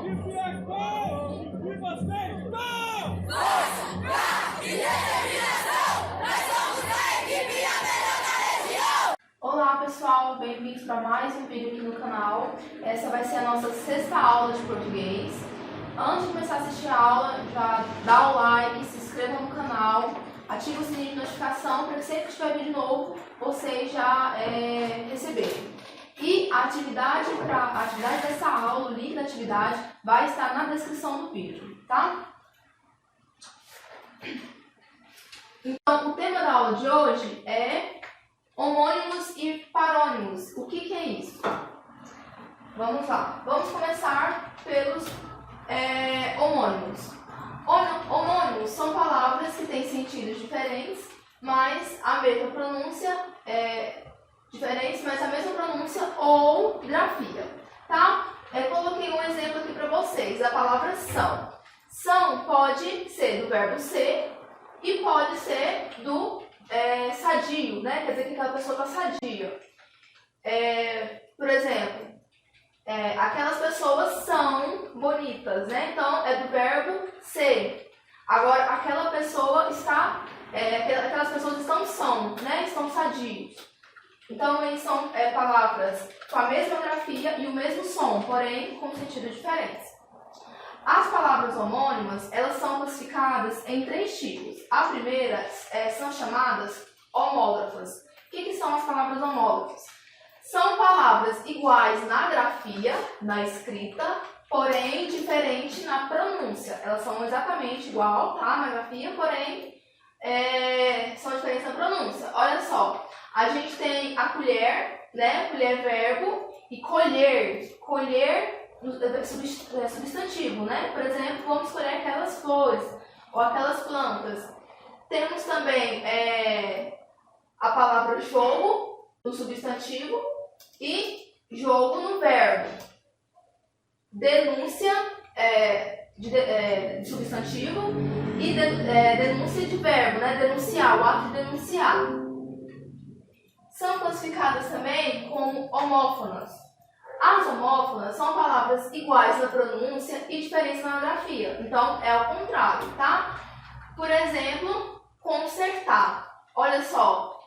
que é bom, e vocês vão! Força, garra e determinação! Nós somos a equipe a melhor da região! Olá pessoal, bem-vindos para mais um vídeo aqui no canal. Essa vai ser a nossa 6ª aula de português. Antes de começar a assistir a aula, já dá o like, se inscreva no canal, ative o sininho de notificação para que sempre que tiver vídeo novo, vocês já receberem. E a atividade dessa aula, o link da atividade, vai estar na descrição do vídeo, tá? Então, o tema da aula de hoje é homônimos e parônimos. O que é isso? Vamos lá. Vamos começar pelos homônimos. Homônimos são palavras que têm sentidos diferentes, mas a mesma pronúncia ou grafia, tá? Coloquei um exemplo aqui para vocês, a palavra são. São pode ser do verbo ser e pode ser do sadio, né? Quer dizer que aquela pessoa está sadia. Por exemplo, aquelas pessoas são bonitas, né? Então, é do verbo ser. Agora, aquela pessoa está... aquelas pessoas são, né? Estão sadios. Então, eles são palavras com a mesma grafia e o mesmo som, porém com sentidos diferentes. As palavras homônimas, elas são classificadas em 3 tipos. A primeira são chamadas homógrafas. O que são as palavras homógrafas? São palavras iguais na grafia, na escrita, porém diferente na pronúncia. Elas são exatamente igual, tá, na grafia, porém são diferentes na pronúncia. Olha só, a gente tem a colher, né? Colher verbo e colher. Colher substantivo, né? Por exemplo, vamos colher aquelas flores ou aquelas plantas. Temos também a palavra jogo no substantivo e jogo no verbo. Denúncia de substantivo e denúncia de verbo, né? Denunciar, o ato de denunciar. São classificadas também como homófonas. As homófonas são palavras iguais na pronúncia e diferentes na grafia. Então, é ao contrário, tá? Por exemplo, consertar. Olha só.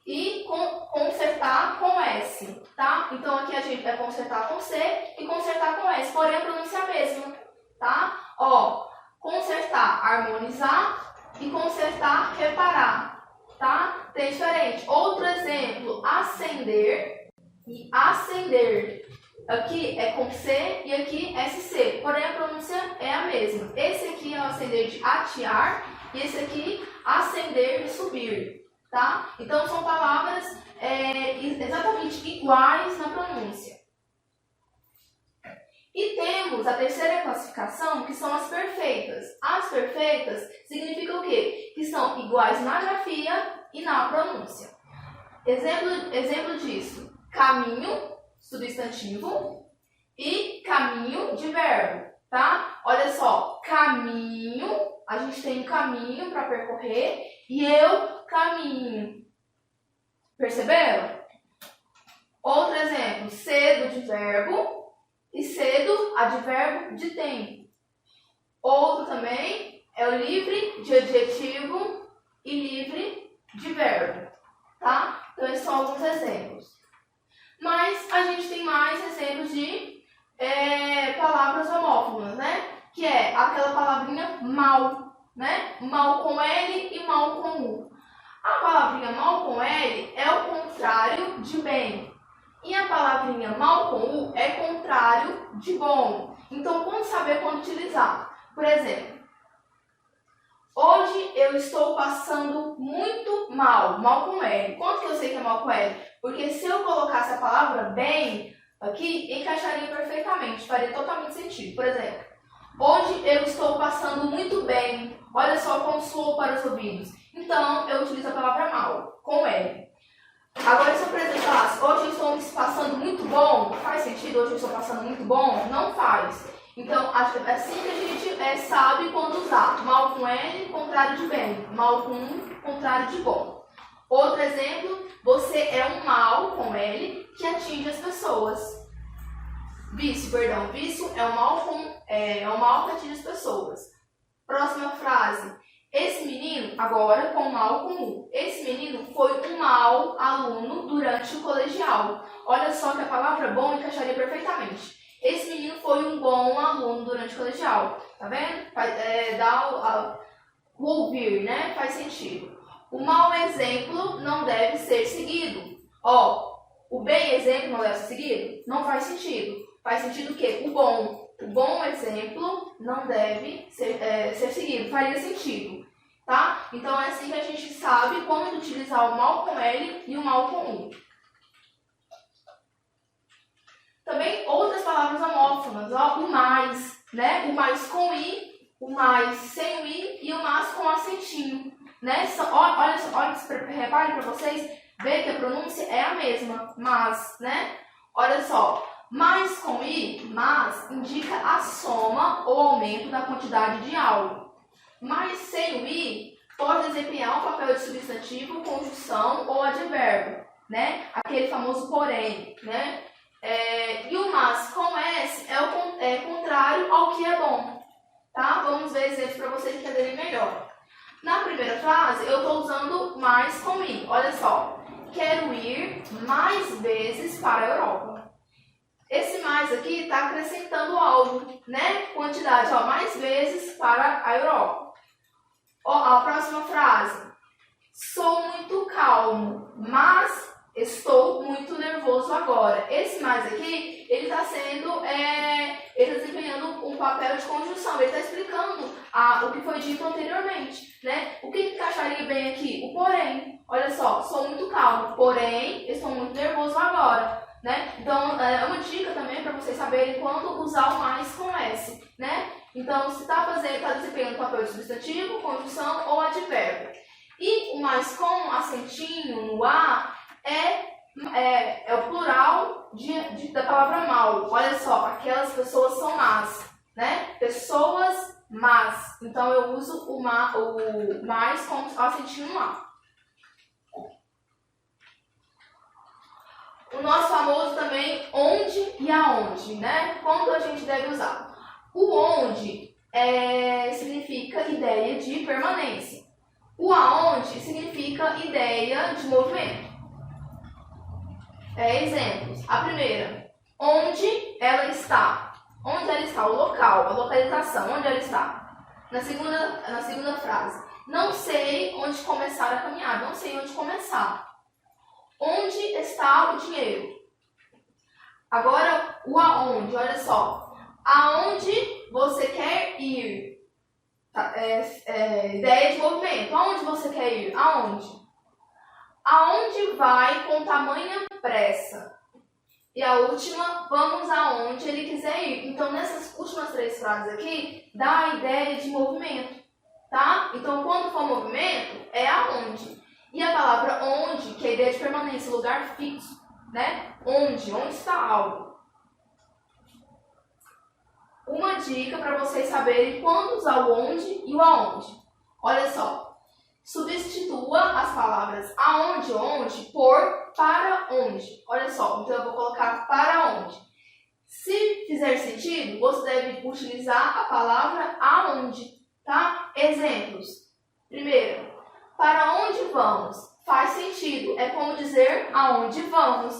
E consertar com S, tá? Então, aqui a gente vai consertar com C e consertar com S, porém a pronúncia é a mesma, tá? Ó, consertar, harmonizar e consertar, reparar, tá? Tem diferente. Outro exemplo, acender e acender. Aqui é com C e aqui SC, porém a pronúncia é a mesma. Esse aqui é o acender de atear e esse aqui acender de subir, tá? Então são palavras exatamente iguais na pronúncia. E temos a terceira classificação, que são as perfeitas. As perfeitas significam o quê? Que são iguais na grafia e na pronúncia. Exemplo disso. Caminho, substantivo, e caminho de verbo, tá? Olha só, caminho, a gente tem um caminho para percorrer e eu caminho. Perceberam? Outro exemplo, cedo de verbo e cedo, advérbio de tempo. Outro também é o livre de adjetivo e livre de verbo, tá? Então, esses são alguns exemplos. Mas a gente tem mais exemplos de palavras homófonas, né? Que é aquela palavrinha mal, né? Mal com L e mal com U. A palavrinha mal com L é o contrário de bem. E a palavrinha mal com U é contrário de bom. Então, como saber quando utilizar? Por exemplo, hoje eu estou passando muito mal. Mal com L. Quanto que eu sei que é mal com L? Porque se eu colocasse a palavra bem aqui, encaixaria perfeitamente, faria totalmente sentido. Por exemplo, hoje eu estou passando muito bem. Olha só como soou para os ouvidos. Então, eu utilizo a palavra mal, com L. Agora, se eu, por exemplo, falasse, hoje eu estou passando muito bom, faz sentido? Hoje eu estou passando muito bom? Não faz. Então, assim que a gente sabe quando usar. Mal com L, contrário de bem. Mal com U, contrário de bom. Outro exemplo, você é um mal, com L, que atinge as pessoas. Vício é um mal com é uma alcatícia de pessoas. Próxima frase. Esse menino, agora com mal comum. Esse menino foi um mau aluno durante o colegial. Olha só que a palavra bom encaixaria perfeitamente. Esse menino foi um bom aluno durante o colegial. Tá vendo? Dá o ouvir, né? Faz sentido. O mau exemplo não deve ser seguido. Ó, o bem exemplo não deve ser seguido? Não faz sentido. Faz sentido o quê? O bom exemplo não deve ser seguido. Faria sentido. Tá? Então é assim que a gente sabe quando utilizar o mal com L e o mal com U. Também outras palavras homófonas, ó, o mais, né? O mais com I, o mais sem o I e o mais com acentinho, né? Olha, repare para vocês, vê que a pronúncia é a mesma, mas, né? Olha só, mais com I, mas indica a soma ou aumento da quantidade de algo. Mas sem o I pode desempenhar o papel de substantivo, conjunção ou advérbio, né? Aquele famoso porém, né? E o mas com S é contrário ao que é bom, tá? Vamos ver exemplos para vocês entenderem melhor. Na primeira frase, eu estou usando mais com I. Olha só, quero ir mais vezes para a Europa. Esse mais aqui está acrescentando algo, né? Quantidade, ó, mais vezes para a Europa. Ó, a próxima frase. Sou muito calmo, mas estou muito nervoso agora. Esse mais aqui, ele está desempenhando um papel de conjunção. Ele está explicando o que foi dito anteriormente, né? O que encaixaria bem aqui? O porém. Olha só, sou muito calmo, porém estou muito nervoso agora. Né? Então, é uma dica também para vocês saberem quando usar o mais com S, né? Então, se está desempenhando papel de substantivo, conjunção ou advérbio. E o mais com acentinho no A é o plural da palavra mal. Olha só, aquelas pessoas são más, né? Pessoas más. Então, eu uso o mais com acentinho no A. O nosso famoso também onde e aonde, né? Quando a gente deve usar? O onde significa ideia de permanência. O aonde significa ideia de movimento. Exemplos. A primeira, onde ela está. Onde ela está? O local, a localização, onde ela está. Na segunda frase, não sei onde começar a caminhar. Não sei onde começar. Onde está o dinheiro? Agora, o aonde, olha só. Aonde você quer ir? Ideia de movimento. Aonde você quer ir? Aonde? Aonde vai com tamanha pressa? E a última, vamos aonde ele quiser ir. Então, nessas últimas 3 frases aqui, dá a ideia de movimento, tá? Então, quando for movimento, é aonde. E a palavra onde, que é a ideia de permanência, lugar fixo, né? Onde está algo. Uma dica para vocês saberem quando usar o onde e o aonde. Olha só, substitua as palavras aonde, onde, por para onde. Olha só, então eu vou colocar para onde. Se fizer sentido, você deve utilizar a palavra aonde, tá? Exemplos. Primeiro, para onde vamos? Faz sentido. É como dizer aonde vamos.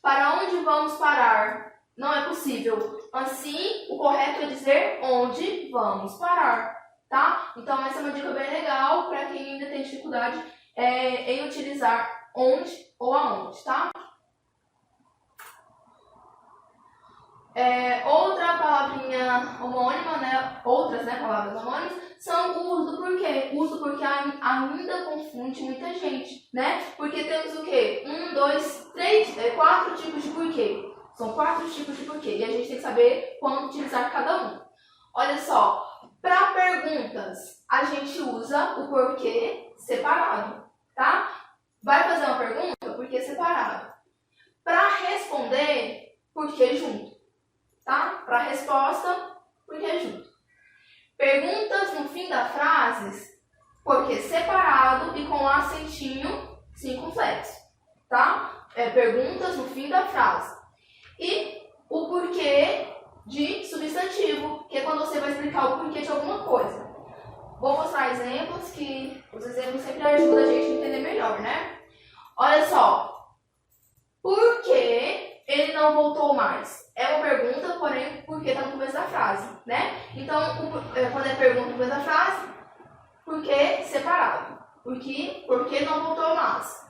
Para onde vamos parar? Não é possível. Assim, o correto é dizer onde vamos parar. Tá? Então, essa é uma dica bem legal para quem ainda tem dificuldade em utilizar onde ou aonde, tá? Outra palavrinha homônima, né? Outras palavras homônimas são o uso do porquê. O uso do porquê ainda confunde muita gente, né? Porque temos o quê? 1, 2, 3, 4 tipos de porquê. São 4 tipos de porquê. E a gente tem que saber quando utilizar cada um. Olha só, para perguntas, a gente usa o porquê separado, tá? Vai fazer uma pergunta, porquê separado. Para responder, porquê junto. Tá? Para resposta, porquê junto. Perguntas no fim da frase, porquê separado e com acentinho circunflexo. Tá? Perguntas no fim da frase. E o porquê de substantivo, que quando você vai explicar o porquê de alguma coisa. Vou mostrar exemplos, que os exemplos sempre ajudam a gente a entender melhor, né? Olha só. Por que ele não voltou mais? É uma pergunta, porém, porque está no começo da frase, né? Então, quando é pergunta no começo da frase, por que separado? Por que não voltou mais?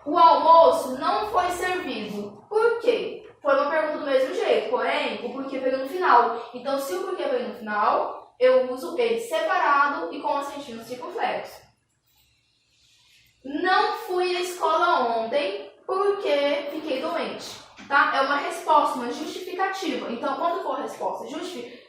O almoço não foi servido. Por quê? Foi uma pergunta do mesmo jeito, porém, o porquê veio no final. Então, se o porquê veio no final, eu uso ele separado e com acento circunflexo. Não fui à escola ontem porque fiquei doente. Tá? É uma resposta, uma justificativa. Então, quando for resposta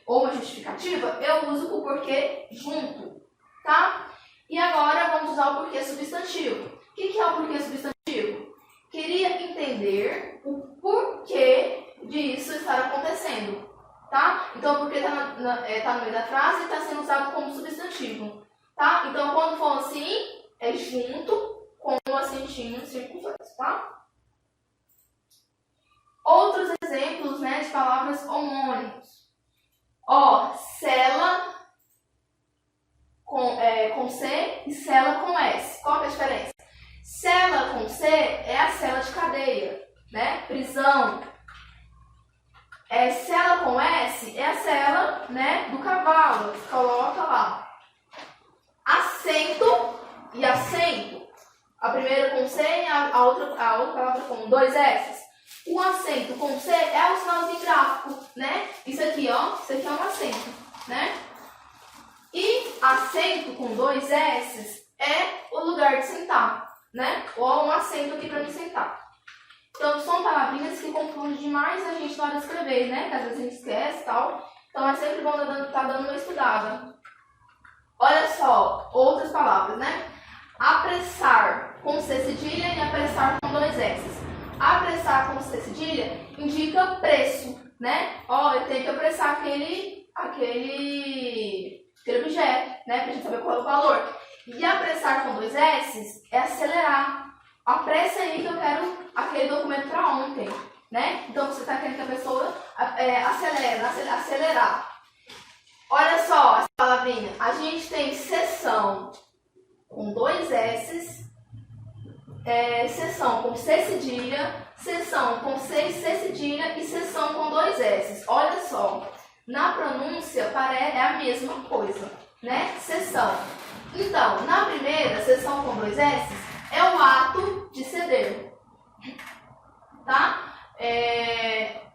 ou uma justificativa, eu uso o porquê junto. Tá? E agora vamos usar o porquê substantivo. O que é o porquê substantivo? Queria entender o porquê disso estar acontecendo. Tá? Então, o porquê está no meio da frase e está sendo usado como substantivo. Tá? Então, quando for assim, é junto com o acentinho circunflexo. Tá? Outros exemplos, né, de palavras homônimos. Cela com C e cela com S. Qual que é a diferença? Cela com C é a cela de cadeia, né? Prisão. Cela com S é a cela, né, do cavalo. Você coloca lá. Assento e assento. A primeira com C e a outra palavra com 2 S. O acento com C é o sinalzinho gráfico, né? Isso aqui, ó. Isso aqui é um acento, né? E acento com 2 S é o lugar de sentar, né? Ou um assento aqui para me sentar. Então, são palavrinhas que confundem demais a gente na hora de escrever, né? Que às vezes a gente esquece e tal. Então, é sempre bom estar dando uma estudada. Olha só, outras palavras, né? Apressar com C cedilha e apressar com 2 S. Apressar com C cedilha indica preço, né? Eu tenho que apressar aquele objeto, né? Pra gente saber qual é o valor. E apressar com 2 S é acelerar. Apressa aí que eu quero aquele documento para ontem, né? Então, você está querendo que a pessoa acelerar. Olha só essa palavrinha. A gente tem sessão com 2 S, sessão com C cedilha, sessão com C cedilha e sessão com 2 S. Olha só, na pronúncia é a mesma coisa, né? Sessão. Então, na primeira, sessão com 2 S, é o ato de ceder, tá?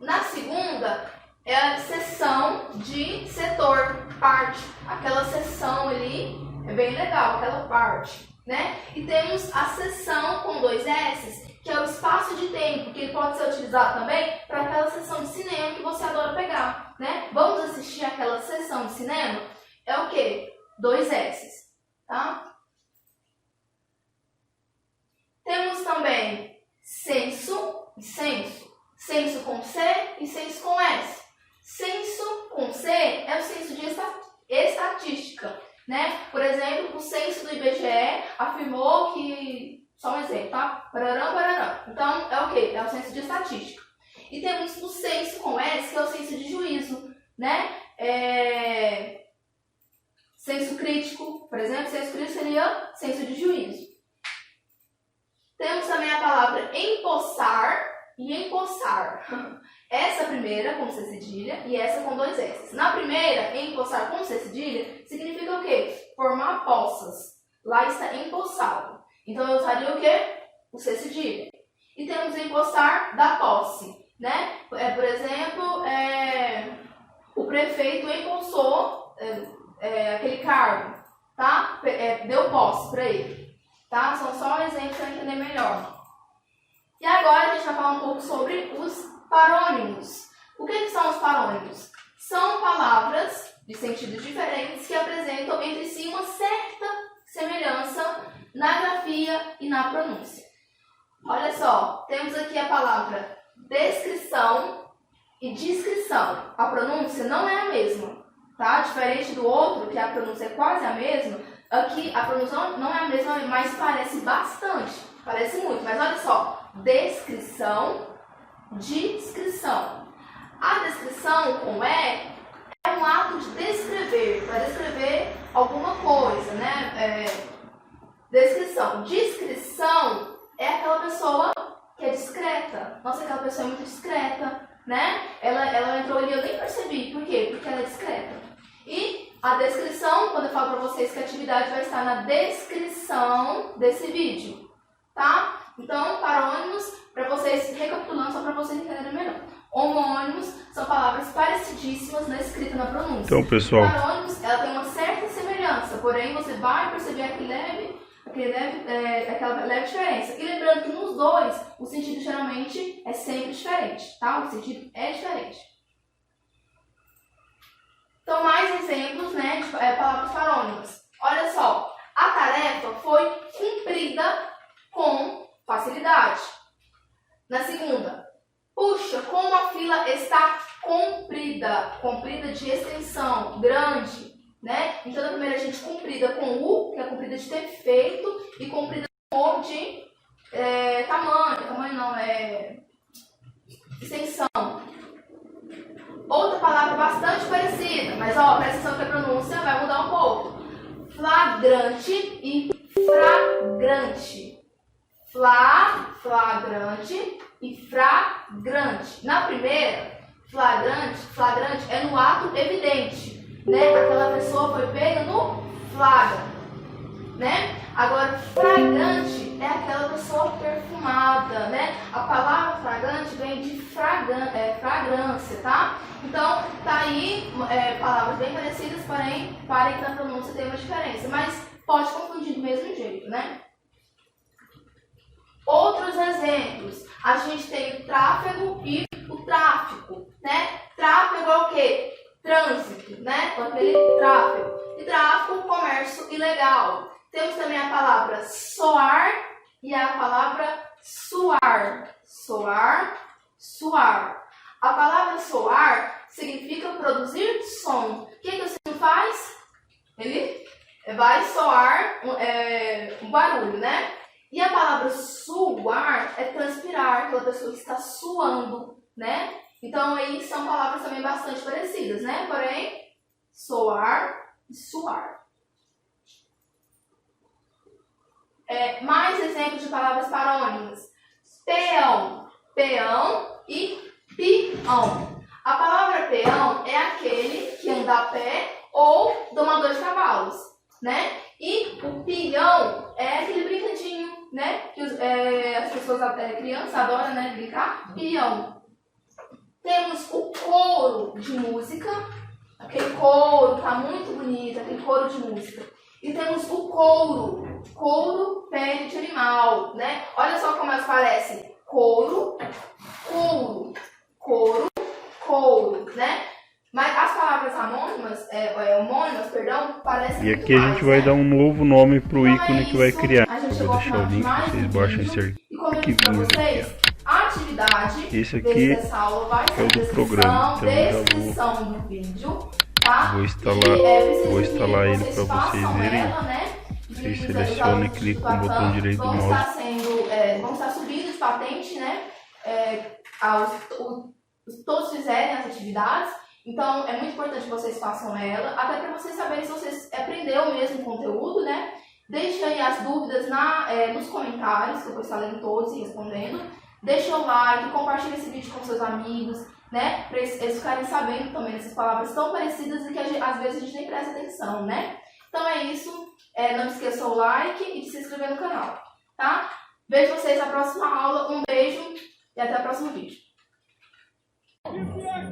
Na segunda, é a sessão de setor, parte. Aquela sessão ali é bem legal, aquela parte, né? E temos a sessão com 2 S, que é o espaço de tempo, que ele pode ser utilizado também para aquela sessão de cinema que você adora pegar, né? Vamos assistir aquela sessão de cinema? É o quê? 2 S, tá? Temos também senso e censo. Senso com C e senso com S. Senso com C é o senso de estatística, né? Por exemplo, o censo do IBGE afirmou que... Só um exemplo, tá? Pararão, pararão. Então, é o quê? É o senso de estatística. E temos o senso com S, que é o senso de juízo, né? Senso crítico, por exemplo, senso crítico seria senso de juízo. Temos também a palavra empossar e empossar. Essa primeira com C cedilha e essa com 2 S. Na primeira, empossar com C cedilha, significa o quê? Formar poças. Lá está empossado. Então, eu usaria o quê? O C cedilha. E temos empossar da posse, né? Por exemplo, o prefeito empossou aquele cargo, tá? Deu posse para ele, tá? São só exemplos para entender melhor. E agora a gente vai falar um pouco sobre os parônimos. O que são os parônimos? São palavras de sentidos diferentes que apresentam entre si uma certa semelhança na grafia e na pronúncia. Olha só, temos aqui a palavra descrição e descrição. A pronúncia não é a mesma, tá? Diferente do outro, que a pronúncia é quase a mesma, aqui a pronúncia não é a mesma, mas parece bastante. Parece muito, mas olha só. Descrição, descrição. A descrição com E alguma coisa, né? Descrição. Descrição é aquela pessoa que é discreta. Nossa, aquela pessoa é muito discreta, né? Ela entrou ali, eu nem percebi. Por quê? Porque ela é discreta. E a descrição, quando eu falo para vocês que a atividade vai estar na descrição desse vídeo, tá? Então, parônimos, para vocês, recapitulando, só para vocês entenderem melhor. Homônimos são palavras parecidíssimas na escrita e na pronúncia. Então, pessoal, Parônimos, ela tem uma certa semelhança, porém você vai perceber aquela leve diferença. E lembrando que nos dois, o sentido geralmente é sempre diferente, tá? O sentido é diferente. Então, mais exemplos, né, de palavras parônimas. Olha só, a tarefa foi cumprida com facilidade. Na segunda, puxa, como a fila está comprida. Comprida de extensão, grande, né? Então, na primeira, a gente comprida com U, que é comprida de ter feito, e comprida com O de tamanho não, extensão. Outra palavra bastante parecida, mas ó, presta atenção que a pronúncia vai mudar um pouco. Flagrante e fragrante. Flagrante e fragrante. Na primeira, flagrante é no ato evidente, né? Aquela pessoa foi pega no flagra, né? Agora, fragrante é aquela pessoa perfumada, né? A palavra fragrante vem de fragrância, tá? Então, tá aí palavras bem parecidas, porém, parem que na pronúncia tem uma diferença, mas pode confundir do mesmo jeito, né? Outros exemplos, a gente tem o tráfego e o tráfico, né? Tráfego é o quê? Trânsito, né? Aquele tráfego. E tráfico, comércio ilegal. Temos também a palavra soar e a palavra suar. Suar. A palavra soar significa produzir som. O que o sino faz? Ele vai soar um barulho, né? E a palavra suar é transpirar, aquela pessoa que está suando, né? Então, aí são palavras também bastante parecidas, né? Porém, soar e suar. Mais exemplos de palavras parônimas. Peão e peão. A palavra peão é aquele que anda a pé ou domador de cavalos, né? E o peão é aquele brinquedinho, né? Que as pessoas, crianças, adoram, né, brincar. Peão. Temos o coro de música. Aquele coro tá muito bonito, aquele coro de música. E temos o couro, pele de animal, né? Olha só como elas parecem. Couro, né? Mas as palavras homônimas, parecem e muito aqui a gente vai dar um novo nome pro então ícone que vai criar. Eu vou deixar o link, mais vocês baixam esse arquivinho aqui. A atividade Esse aqui dessa aula vai ser é o do programa, então eu já descrição do vídeo, tá? vou instalar ele para vocês verem. Vocês selecionam e clicam no botão direito do mouse. Vão estar subindo de patente, né? Todos fizerem as atividades. Então, é muito importante que vocês façam ela, até para vocês saberem se vocês aprenderam mesmo o conteúdo, né? Deixem aí as dúvidas nos comentários, que eu vou estar lendo todos e respondendo. Deixem o like, compartilhem esse vídeo com seus amigos, né? Para eles ficarem sabendo também dessas palavras tão parecidas e que às vezes a gente nem presta atenção, né? Então é isso. Não esqueça o like e de se inscrever no canal, tá? Vejo vocês na próxima aula. Um beijo e até o próximo vídeo. E vocês,